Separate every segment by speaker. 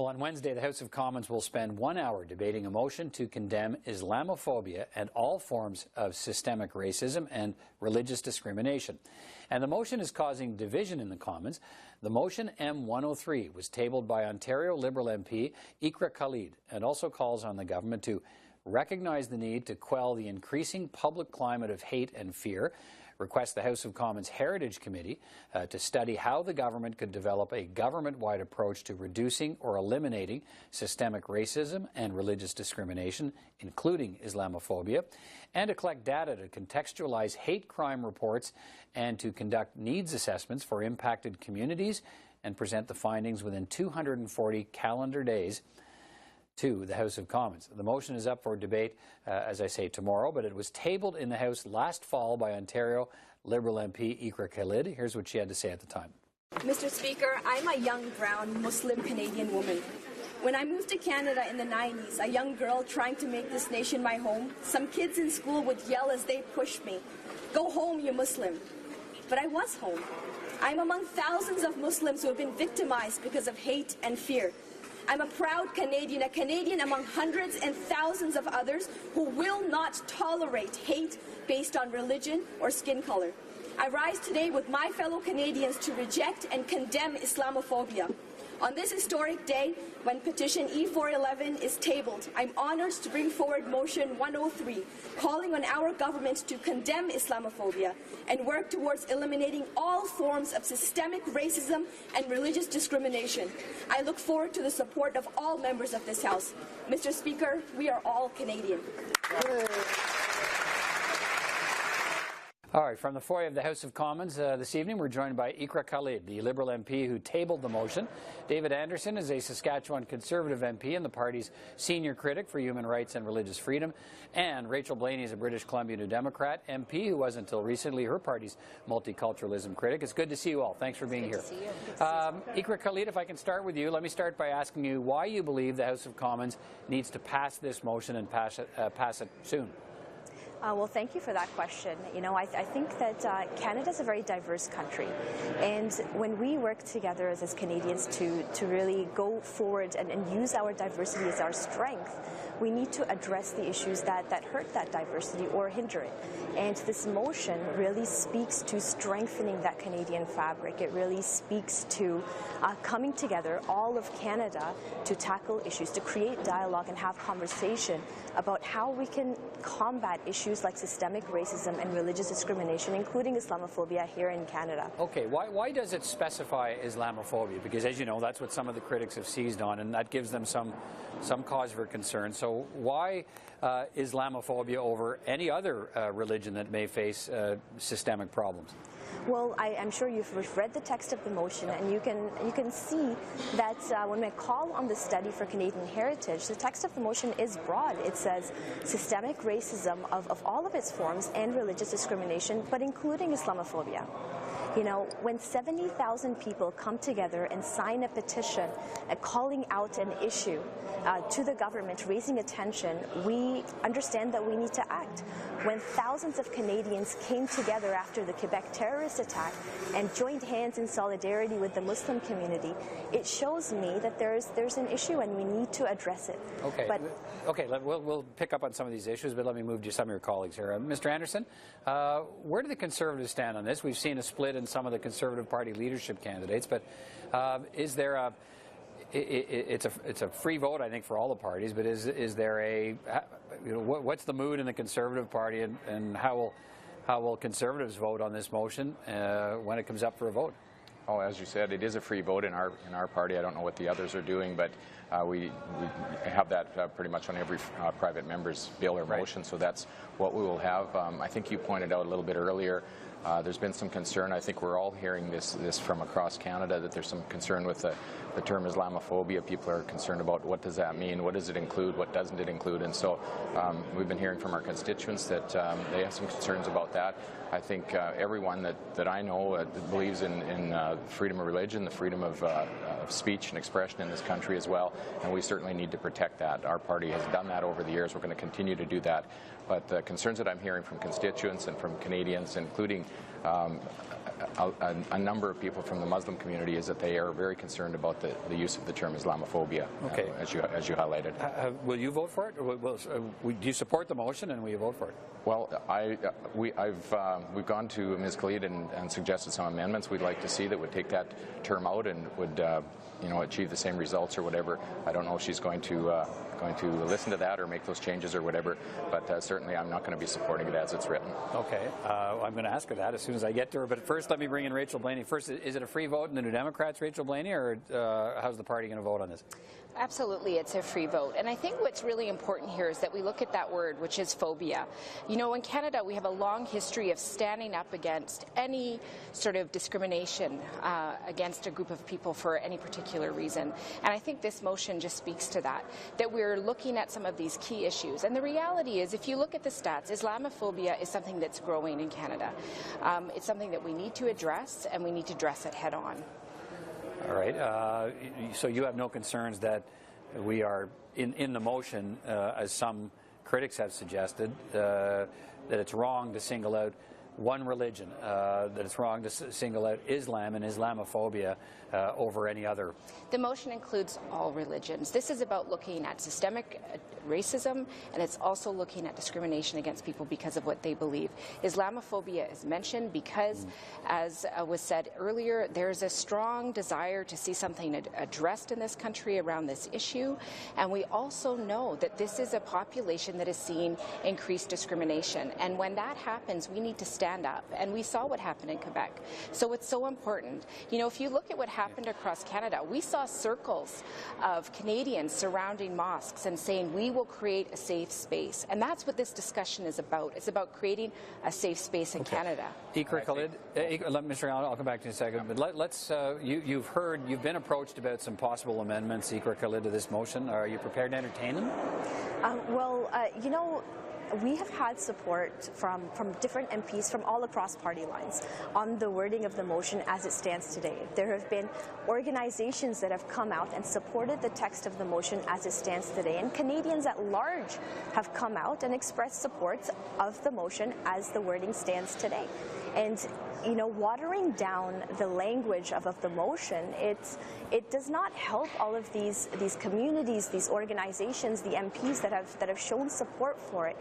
Speaker 1: Well, on Wednesday, the House of Commons will spend 1 hour debating a motion to condemn Islamophobia and all forms of systemic racism and religious discrimination. And the motion is causing division in the Commons. The motion M-103 was tabled by Ontario Liberal MP Iqra Khalid and also calls on the government to recognize the need to quell the increasing public climate of hate and fear, request the House of Commons Heritage Committee to study how the government could develop a government-wide approach to reducing or eliminating systemic racism and religious discrimination, including Islamophobia, and to collect data to contextualize hate crime reports and to conduct needs assessments for impacted communities and present the findings within 240 calendar days to the House of Commons. The motion is up for debate, as I say, tomorrow, but it was tabled in the House last fall by Ontario Liberal MP Iqra Khalid. Here's what she had to say at the time.
Speaker 2: Mr. Speaker, I'm a young, brown, Muslim Canadian woman. When I moved to Canada in the 90s, a young girl trying to make this nation my home, some kids in school would yell as they pushed me, "Go home, you Muslim." But I was home. I'm among thousands of Muslims who have been victimized because of hate and fear. I'm a proud Canadian, a Canadian among hundreds and thousands of others who will not tolerate hate based on religion or skin color. I rise today with my fellow Canadians to reject and condemn Islamophobia. On this historic day, when petition E411 is tabled, I'm honored to bring forward motion 103, calling on our government to condemn Islamophobia and work towards eliminating all forms of systemic racism and religious discrimination. I look forward to the support of all members of this House. Mr. Speaker, we are all Canadian.
Speaker 1: All right, from the foyer of the House of Commons this evening, we're joined by Iqra Khalid, the Liberal MP who tabled the motion. David Anderson is a Saskatchewan Conservative MP and the party's senior critic for human rights and religious freedom. And Rachel Blaney is a British Columbia New Democrat MP who was until recently her party's multiculturalism critic. It's good to see you all. Thanks for being here. Iqra Khalid, if I can start with you, let me start by asking you why you believe the House of Commons needs to pass this motion and pass it soon.
Speaker 3: Well, thank you for that question. You know, I think that Canada is a very diverse country, and when we work together as Canadians to really go forward and use our diversity as our strength, we need to address the issues that hurt that diversity or hinder it. And this motion really speaks to strengthening that Canadian fabric. It really speaks to coming together, all of Canada, to tackle issues, to create dialogue and have conversation about how we can combat issues like systemic racism and religious discrimination, including Islamophobia here in Canada.
Speaker 1: Okay, why does it specify Islamophobia? Because, as you know, that's what some of the critics have seized on, and that gives them some cause for concern. So why Islamophobia over any other religion that may face systemic problems?
Speaker 3: Well, I'm sure you've read the text of the motion, and you can see that when I call on the study for Canadian heritage, the text of the motion is broad. It says systemic racism of all of its forms and religious discrimination, but including Islamophobia. You know, when 70,000 people come together and sign a petition calling out an issue to the government, raising attention, we understand that we need to act. When thousands of Canadians came together after the Quebec terrorist attack and joined hands in solidarity with the Muslim community, it shows me that there's an issue and we need to address it.
Speaker 1: Okay, we'll pick up on some of these issues, but let me move to some of your colleagues here. Mr. Anderson, where do the Conservatives stand on this? We've seen a split in some of the Conservative Party leadership candidates, but is there a it's a free vote, I think, for all the parties, but is there a, you know, what's the mood in the Conservative Party, and how will Conservatives vote on this motion when it comes up for a vote?
Speaker 4: Oh, as you said, it is a free vote in our party. I don't know what the others are doing, but we have that pretty much on every private member's bill or motion, so that's what we will have. I think you pointed out a little bit earlier, there's been some concern. I think we're all hearing this from across Canada, that there's some concern with the term Islamophobia. People are concerned about what does that mean, what does it include, what doesn't it include, and so we've been hearing from our constituents that they have some concerns about that. I think everyone that I know believes in freedom of religion, the freedom of speech and expression in this country as well, and we certainly need to protect that. Our party has done that over the years. We're going to continue to do that. But the concerns that I'm hearing from constituents and from Canadians, including a number of people from the Muslim community is that they are very concerned about the use of the term Islamophobia,
Speaker 1: okay.
Speaker 4: As you highlighted.
Speaker 1: Will you vote for it? Or do you support the motion, and will you vote for it?
Speaker 4: Well, we've gone to Ms. Khalid and suggested some amendments we'd like to see that would take that term out and would achieve the same results or whatever. I don't know if she's going to listen to that or make those changes or whatever, but certainly I'm not going to be supporting it as it's written.
Speaker 1: Okay, I'm going to ask her that as soon as I get to her, but first let me bring in Rachel Blaney. First, is it a free vote in the New Democrats, Rachel Blaney, or how's the party going to vote on this?
Speaker 5: Absolutely, it's a free vote. And I think what's really important here is that we look at that word, which is phobia. You know, in Canada, we have a long history of standing up against any sort of discrimination against a group of people for any particular reason. And I think this motion just speaks to that we're looking at some of these key issues. And the reality is, if you look at the stats, Islamophobia is something that's growing in Canada. It's something that we need to address, and we need to address it head on.
Speaker 1: All right. So you have no concerns that we are in the motion, as some critics have suggested, that it's wrong to single out one religion, that it's wrong to single out Islam and Islamophobia over any other?
Speaker 5: The motion includes all religions. This is about looking at systemic racism, and it's also looking at discrimination against people because of what they believe. Islamophobia is mentioned because, as was said earlier, there's a strong desire to see something addressed in this country around this issue, and we also know that this is a population that is seeing increased discrimination, and when that happens, we need to stand up, and we saw what happened in Quebec. So it's so important. You know, if you look at what happened across Canada, we saw circles of Canadians surrounding mosques and saying, we will create a safe space. And that's what this discussion is about. It's about creating a safe space in Canada.
Speaker 1: Iqra, Khalid, Mr. Allen, I'll come back to you in a second. But you've been approached about some possible amendments, Iqra, Khalid, to this motion. Are you prepared to entertain them?
Speaker 3: You know, we have had support from different MPs from all across party lines on the wording of the motion as it stands today. There have been organizations that have come out and supported the text of the motion as it stands today, and Canadians at large have come out and expressed support of the motion as the wording stands today. And you know, watering down the language of the motion, it does not help all of these communities, these organizations, the MPs that have shown support for it.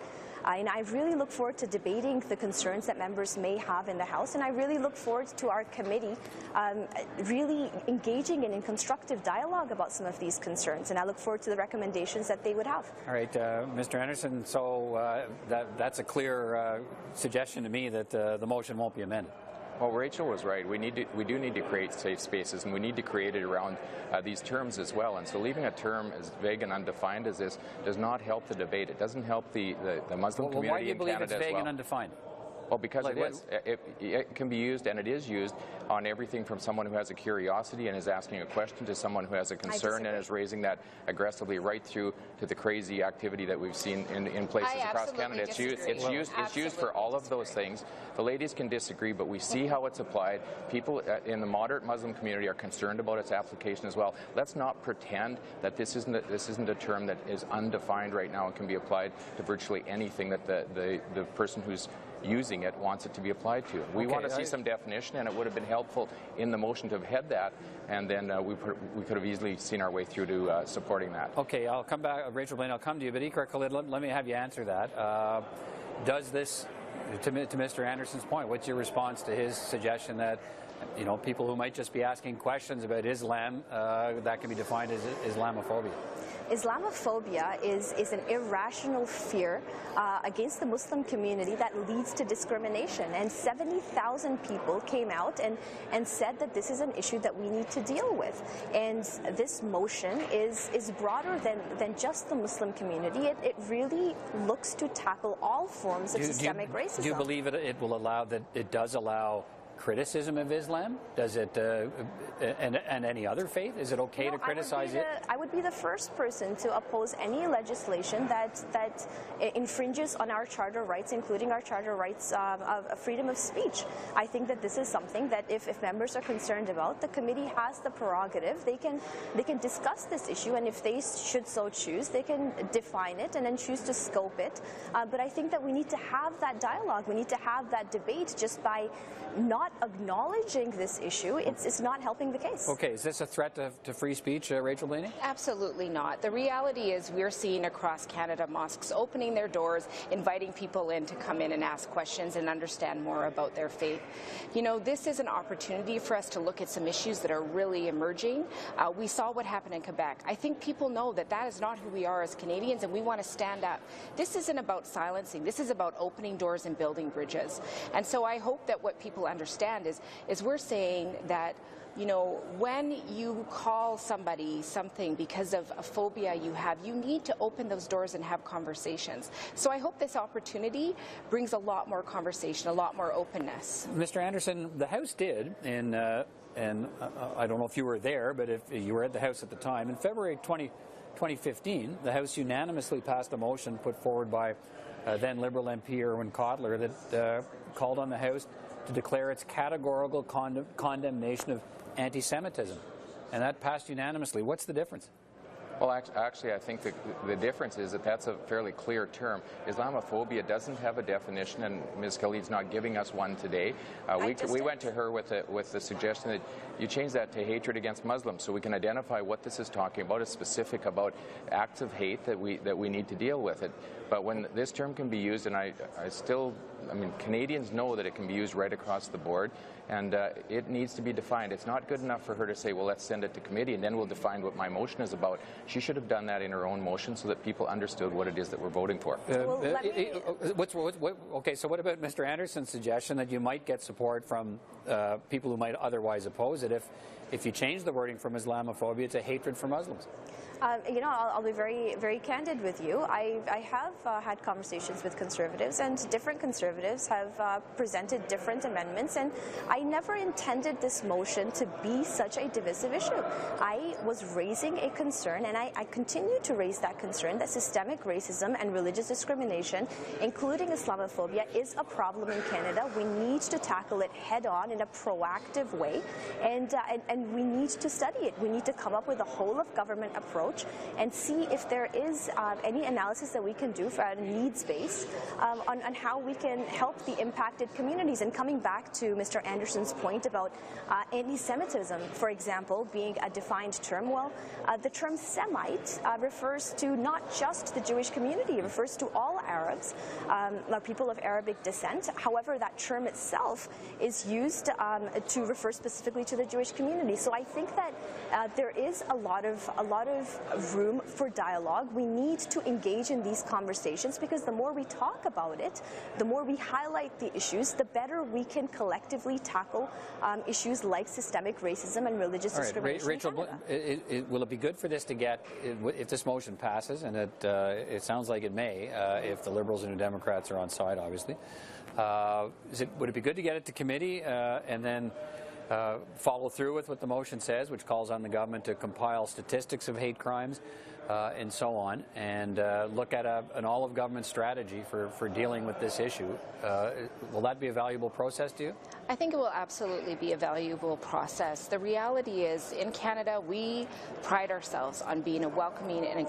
Speaker 3: And I really look forward to debating the concerns that members may have in the House, and I really look forward to our committee really engaging in constructive dialogue about some of these concerns, and I look forward to the recommendations that they would have. All
Speaker 1: right, Mr. Anderson, so that's a clear suggestion to me that the motion won't be amended.
Speaker 4: Well, Rachel was right. We do need to create safe spaces, and we need to create it around these terms as well. And so leaving a term as vague and undefined as this does not help the debate. It doesn't help the Muslim community in Canada as well.
Speaker 1: Why do you believe it's vague and undefined?
Speaker 4: Well, because it can be used, and it is used, on everything from someone who has a curiosity and is asking a question to someone who has a concern and is raising that aggressively right through to the crazy activity that we've seen in places across Canada. It's used for all of those things. The ladies can disagree, but we see how it's applied. People in the moderate Muslim community are concerned about its application as well. Let's not pretend that this isn't a term that is undefined right now and can be applied to virtually anything that the person who's using it wants it to be applied to. We want to see some definition, and it would have been helpful in the motion to have had that, and then we could have easily seen our way through to supporting that.
Speaker 1: Okay, I'll come back, Rachel Blaney, I'll come to you, but Iqra, Khalid, let me have you answer that. Does this, to Mr. Anderson's point, what's your response to his suggestion that, you know, people who might just be asking questions about Islam, that can be defined as Islamophobia?
Speaker 3: Islamophobia is an irrational fear against the Muslim community that leads to discrimination. And 70,000 people came out and said that this is an issue that we need to deal with. And this motion is broader than just the Muslim community. It really looks to tackle all forms of systemic racism.
Speaker 1: Do you believe it will allow, that it does allow criticism of Islam? Does it, and any other faith? Is it okay to criticize it?
Speaker 3: I would be the first person to oppose any legislation that infringes on our charter rights, including our charter rights of freedom of speech. I think that this is something that if members are concerned about, the committee has the prerogative. They can discuss this issue, and if they should so choose, they can define it and then choose to scope it. But I think that we need to have that dialogue. We need to have that debate. Just by not not acknowledging this issue, it's not helping the case.
Speaker 1: Okay, is this a threat to free speech, Rachel Blaney?
Speaker 5: Absolutely not. The reality is we're seeing across Canada mosques opening their doors, inviting people in to come in and ask questions and understand more about their faith. You know, this is an opportunity for us to look at some issues that are really emerging. We saw what happened in Quebec. I think people know that that is not who we are as Canadians, and we want to stand up. This isn't about silencing. This is about opening doors and building bridges. And so I hope that what people understand is we're saying that, you know, when you call somebody something because of a phobia you have, you need to open those doors and have conversations. So I hope this opportunity brings a lot more conversation, a lot more openness.
Speaker 1: Mr. Anderson, the House did, and I don't know if you were there, but if you were at the House at the time, in February 2015, the House unanimously passed a motion put forward by then Liberal MP Erwin Cotler that called on the House to declare its categorical condemnation of anti-Semitism, and that passed unanimously. What's the difference?
Speaker 4: Well, actually, I think the difference is that that's a fairly clear term. Islamophobia doesn't have a definition, and Ms. Khalid's not giving us one today. We went to her with the suggestion that you change that to hatred against Muslims, so we can identify what this is talking about, is specific about acts of hate that we need to deal with it. But when this term can be used, and I mean, Canadians know that it can be used right across the board, and it needs to be defined. It's not good enough for her to say, well, let's send it to committee, and then we'll define what my motion is about. She should have done that in her own motion so that people understood what it is that we're voting for.
Speaker 1: Okay, so what about Mr. Anderson's suggestion that you might get support from people who might otherwise oppose it if you change the wording from Islamophobia to hatred for Muslims?
Speaker 3: You know, I'll be very, very candid with you. I have had conversations with Conservatives, and different Conservatives have presented different amendments, and I never intended this motion to be such a divisive issue. I was raising a concern, and I continue to raise that concern, that systemic racism and religious discrimination, including Islamophobia, is a problem in Canada. We need to tackle it head-on in a proactive way, and we need to study it. We need to come up with a whole-of-government approach and see if there is any analysis that we can do for a needs base on how we can help the impacted communities. And coming back to Mr. Anderson's point about anti-Semitism, for example, being a defined term, well, the term Semite refers to not just the Jewish community, it refers to all Arabs, people of Arabic descent. However, that term itself is used to refer specifically to the Jewish community. So I think that there is a lot of room for dialogue. We need to engage in these conversations, because the more we talk about it, the more we highlight the issues, the better we can collectively tackle issues like systemic racism and religious discrimination.
Speaker 1: Rachel, will it be good for this to get, if this motion passes, and it sounds like it may, if the Liberals and the Democrats are on side, obviously, would it be good to get it to committee and then follow through with what the motion says, which calls on the government to compile statistics of hate crimes and so on, and look at an all-of-government strategy for dealing with this issue? Will that be a valuable process to you?
Speaker 5: I think it will absolutely be a valuable process. The reality is, in Canada, we pride ourselves on being a welcoming and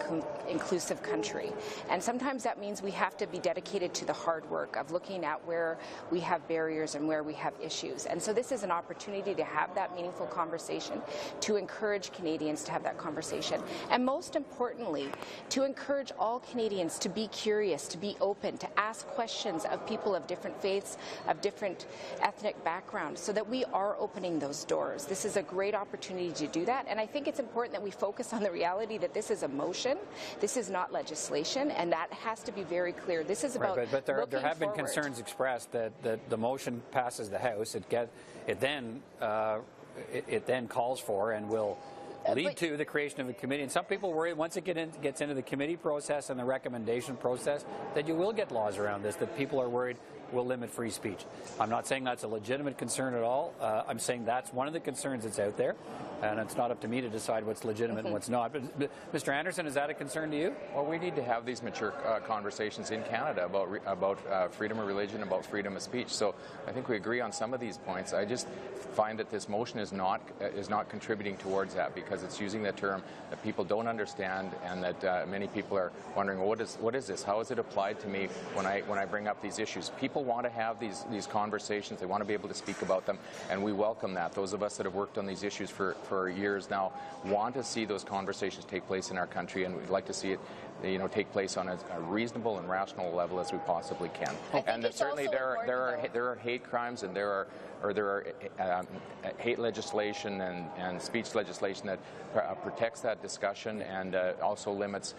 Speaker 5: inclusive country. And sometimes that means we have to be dedicated to the hard work of looking at where we have barriers and where we have issues. And so this is an opportunity to have that meaningful conversation, to encourage Canadians to have that conversation. And most importantly, to encourage all Canadians to be curious, to be open, to ask questions of people of different faiths, of different ethnic backgrounds, so that we are opening those doors. This is a great opportunity to do that, and I think it's important that we focus on the reality that this is a motion, this is not legislation, and that has to be very clear. This is about
Speaker 1: but there have been
Speaker 5: forward.
Speaker 1: concerns expressed that the motion passes the House, it then calls for and will lead to the creation of a committee. And some people worry once it gets into the committee process and the recommendation process that you will get laws around this, that people are worried will limit free speech. I'm not saying that's a legitimate concern at all. I'm saying that's one of the concerns that's out there, and it's not up to me to decide what's legitimate and what's not. But Mr. Anderson, is that a concern to you?
Speaker 4: Well, we need to have these mature conversations in Canada about freedom of religion, about freedom of speech. So I think we agree on some of these points. I just find that this motion is not contributing towards that, because it's using the term that people don't understand, and that many people are wondering, well, what is this? How is it applied to me when I bring up these issues? People people want to have these conversations. They want to be able to speak about them, and we welcome that. Those of us that have worked on these issues for years now want to see those conversations take place in our country, and we'd like to see it take place on a reasonable and rational level as we possibly can. And certainly there are hate crimes, and there are hate legislation and speech legislation that protects that discussion and also limits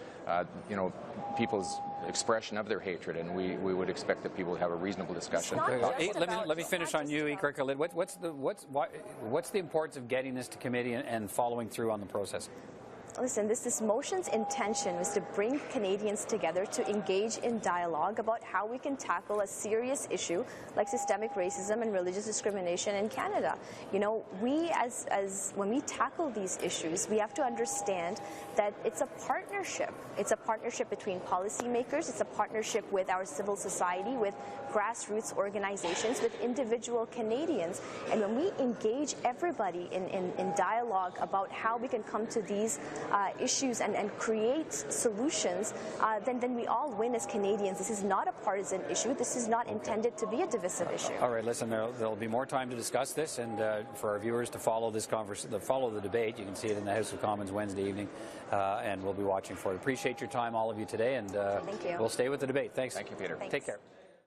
Speaker 4: people's expression of their hatred, and we would expect that people would have a reasonable discussion.
Speaker 1: Let me finish on you, Iqra. Khalid. What's the importance of getting this to committee and following through on the process?
Speaker 3: Listen, this motion's intention was to bring Canadians together to engage in dialogue about how we can tackle a serious issue like systemic racism and religious discrimination in Canada. We when we tackle these issues, we have to understand that it's a partnership. It's a partnership between policymakers. It's a partnership with our civil society, with grassroots organizations, with individual Canadians. And when we engage everybody in dialogue about how we can come to these issues and create solutions, then we all win as Canadians. This is not a partisan issue. This is not intended to be a divisive issue.
Speaker 1: All right, listen, there'll be more time to discuss this, and for our viewers to follow this follow the debate. You can see it in the House of Commons Wednesday evening, and we'll be watching for it. Appreciate your time, all of you, today, and
Speaker 3: Thank you.
Speaker 1: We'll stay with the debate. Thanks.
Speaker 4: Thank you, Peter.
Speaker 3: Thanks.
Speaker 1: Take care.